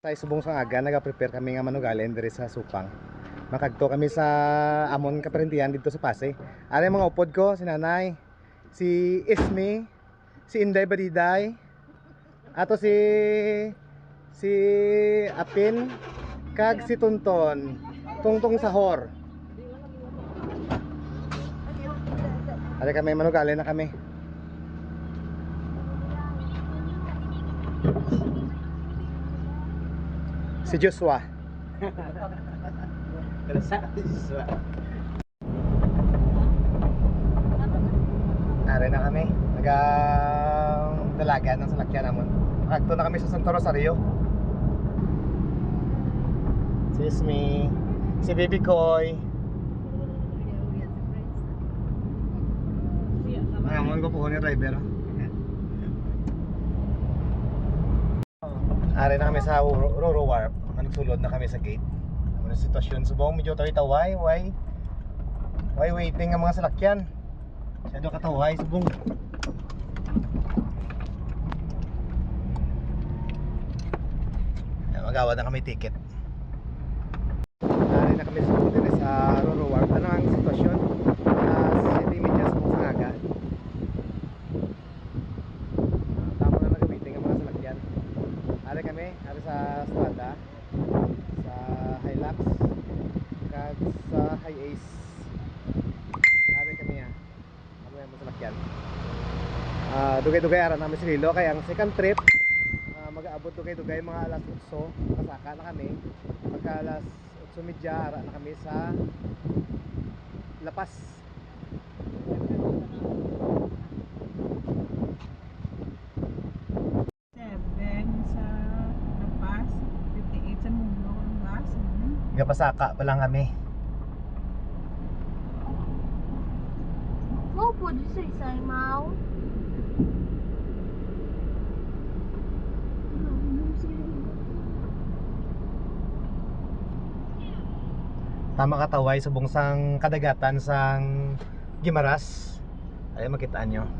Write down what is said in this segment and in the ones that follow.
Sa subong sang aga naga-prepare kami nga manugalin diri sa Supang. Makagto kami sa amon kaparentihan dito sa Pasay. Ari mga upod ko, si Nanay, si Isme, si Inday Badiday, ato si Apin, kag si Tonton, Tungtong Sahor. Ari kami manugalin na kami. Si Joshua. Are na kami. Nagdalaga ng salakyan namon. Makagto na kami sa Santo Rosario. Si Isme, si Baby Koy. Namon ko po ni driver. Are na kami sa Roro Warp. Nagsulod na kami sa gate. Ano sitwasyon subong medyo taway-taway, why waiting ang mga salakyan. Masyado kataway subong. Magawad na kami ticket. Are na kami sa Roro Warp. Ano ang sitwasyon? City media sa Sangaga. Tama na nag-waiting ang mga salakyan. Are kami, are sa Strada, sa Hilux, kag sa High Ace. Are kami ha. Ano yung masalakyan. Dugay-dugay ara namin si Lilo. Kaya ang second trip, mag-aabot dugay-dugay mga alas 8. Pasaka na kami. Pagka alas 8:30 ara na kami sa Lapas. Pasaka pa lang kami. Mau po di sa isay mau. Tama kataway sa bungsang kadagatan sang Gimaras. Ay makitaan nyo.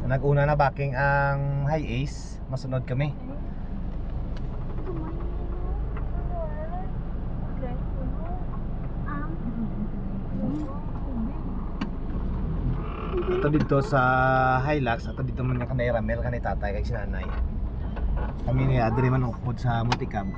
Nag-una na backing ang High Ace. Masunod kami. Ato dito sa Hilux, ato dito man nga kanay Ramel, kanay tatay kay si Nanay. Kami ni Adri man upod sa Mutikab.